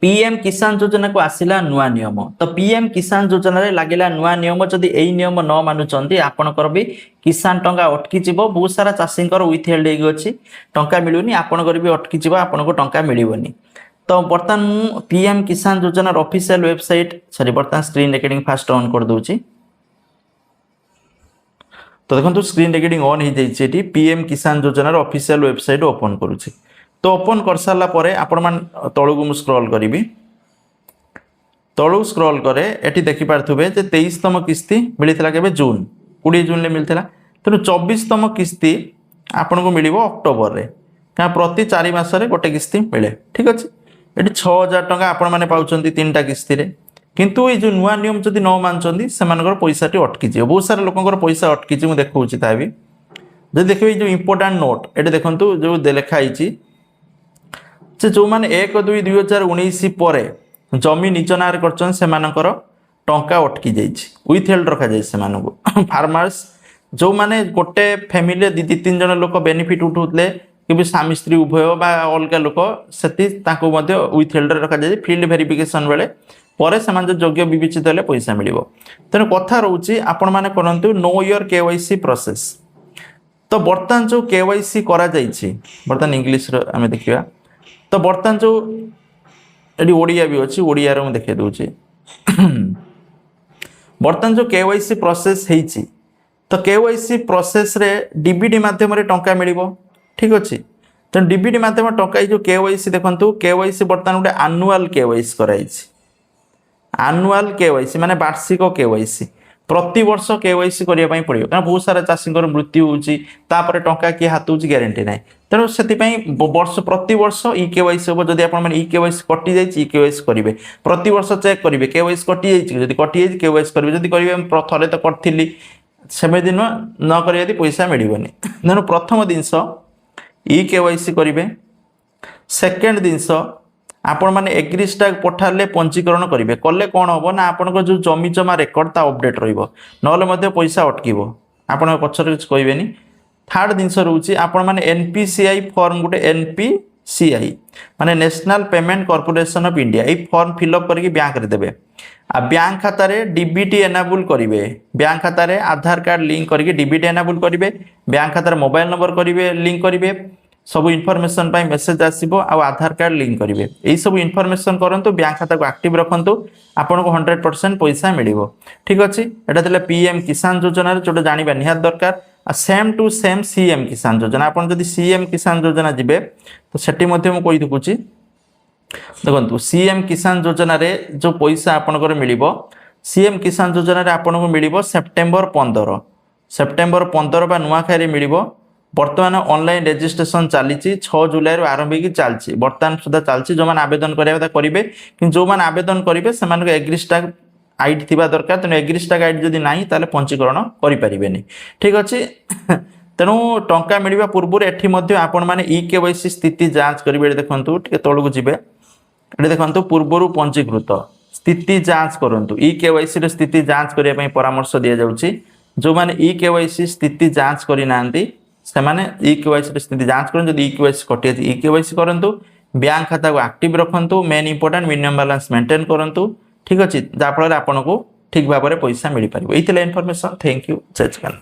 PM किसान योजना को आसिला नुआ नियम तो पीएम किसान योजना रे लागिला नुआ नियम जदि एई नियम न मानुचंती आपनकर भी किसान टंका अटकी जिवो बहुत सारा चाषींकर विथ हेल्ड हेगी अछि टंका मिलुनी आपनकर भी अटकी जिवो आपनको टंका मिलिबोनी। तो बर्तमान मु पीएम किसान योजना ऑफिशियल वेबसाइट सॉरी बर्तमान स्क्रीन रिकॉर्डिंग फास्ट ऑन कर दोची। तो देखो स्क्रीन रिकॉर्डिंग ऑन हो जाइए पीएम किसान योजना ऑफिशियल वेबसाइट ओपन करुच्ची। तो ओपन कर सारा परे आपण मान तळु मु स्क्रॉल करी तळु स्क्रॉल करे एटी देखि पारथुबे जे 23तम किस्ती मिलिथिला केबे जून 20 जून ले मिलिथिला तेनु 24तम किस्ती आपन को मिलिबो अक्टोबर रे का प्रति 4 मास रे गोटे किस्ती मिले ठीक अछि। एटी 6000 टका आपण माने पाउचंती तीनटा किस्ती रे किंतु ए जो नुआ नियम जदि न मानचंती सेमानकर पैसाटी अटकी जे बहुत सारा लोकंकर पैसा अटकी जे मु देखौची ताबी जे देखबे जो इंपोर्टेंट नोट एटी देखंतु जो लेखा आइची से जो माने 1/2/2019 परे जमी निज नार करछन सेमानकर टंका अटकी जाइछि विथ हेल्ड रखा जाय सेमानकु फार्मर्स जो माने गोटे फैमिली दी 3 जन लोक बेनिफिट उठौतले कि स्वामी स्त्री उभय बा अलगा लोक सेति ताको मध्ये विथ हेल्ड रखा जाय फील्ड वेरिफिकेशन बेले परे समान जो योग्य विवेचित हेले पैसा मिलिबो। तेन कथा रहउछि आपण माने करंतु नो योर केवाईसी प्रोसेस। तो बर्तमान जो केवाईसी करा जाइछि बर्तमान इंग्लिश रो हमें देखिबा तो बर्तमान जो एडी ओडिया भी अछि ओडिया रो देखे दोछि बर्तमान जो केवाईसी प्रोसेस हेछि तो केवाईसी प्रोसेस रे डीबीडी माध्यम रे टंका मिलिबो ठीक अछि। तो डीबीडी माध्यम टंका जो केवाईसी देखंतु केवाईसी बर्तमान गोटे एनुअल केवाईसी कराइछि एनुअल केवाईसी माने वार्षिक केवाईसी प्रति वर्ष केवाईसी करिया पई पड़ियो कारण बहुत सारा चाषींकर मृत्यु होउची तापरे टंका के हाथ होउची ग्यारंटी नै तेणु सेति पई वर्ष प्रति वर्ष ई केवाईसी हो जदि आपण माने ई केवाईसी कटि जाइछि ई केवाईसी करिवे प्रति वर्ष चेक करिवे केवाईसी कटि जाइछि जदि कटि जाइछि केवाईसी करिवे जदि करिवे थरे तो करथिली सेमे दिन न करिया यदि पैसा मिलिबोनी। तेणु प्रथम दिनस ई केवाईसी करिवे सेकंड दिनस आपण माने एग्रीस्टाग पठाले पंजीकरण करिवे कले कोन होबो ना आपण जो जमी जमा रेकॉर्ड ता अपडेट रहिबो नले मध्ये पैसा अटकीबो आपण पछर किछ कहबेनी। थर्ड दिन रहउछि आपण माने एनपीसीआई फॉर्म गुटे एनपीसीआई माने national payment corporation of India ई फॉर्म फिल अप करके बैंक रे देबे आ बैंक खाता रे डीबीटी एनेबल करिवे बैंक खाता रे आधार कार्ड लिंक करके डीबीटी एनेबल करिवे बैंक खाता रे मोबाइल नंबर करिवे लिंक करिवे सब इनफॉरमेशन पाई मेसेज आसीबो आ आधार कार्ड लिंक करिवे एई सब इनफॉरमेशन करंतु बैंक खाता को एक्टिव रखंतु आपन को 100% पैसा मिलिबो ठीक अछि। एटा देले पीएम किसान योजना रे जोटा जानिबा निहात दरकार आ सेम टू सेम सीएम किसान योजना आपन जदि सीएम किसान योजना जिबे तो सेठी मध्ये मु कहि दकुची देखंतु सीएम किसान योजना रे जो पैसा आपन को मिलिबो सीएम किसान योजना रे आपन को मिलिबो सेप्टेम्बर 15 बा नुआ खाई रे मिलिबो। बर्तमान ऑनलाइन रजिस्ट्रेशन चली 6 जुलाई रु आरंभ की चलची बर्तमान सुधा चलची जो माने आवेदन करिया करिवे कि जो माने आवेदन करिवे से माने एग्रीस्टाग आईडी थिबा दरकार तेनु एग्रीस्टाग आईडी जदी नाही ताले पंजीकरण करि परिबेनी ठीक अछि। तेनु टंका मिलिबा पूर्व एठी मध्ये आपण माने ई केवाईसी स्थिति जांच करिवे देखंतु टिके तळु को जिवे एठी देखंतु पूर्वरु पंजीकृत स्थिति जांच करंतु ई केवाईसी रे स्थिति जांच करिया पई परामर्श दिया जाउची जो माने ई केवाईसी स्थिति जांच करि नांती से माने ई केवाईसी स्थिति जांच करन जदि ई केवाईसी कटि ई केवाईसी करंतु बैंक खाता को एक्टिव रखंतु main important minimum balance maintain करंतु ठीक अछि जा फल रे आपन को ठीक भाबरे पैसा मिलि परिबो। एथिले इन्फॉर्मेशन थैंक यू जय जगन्नाथ।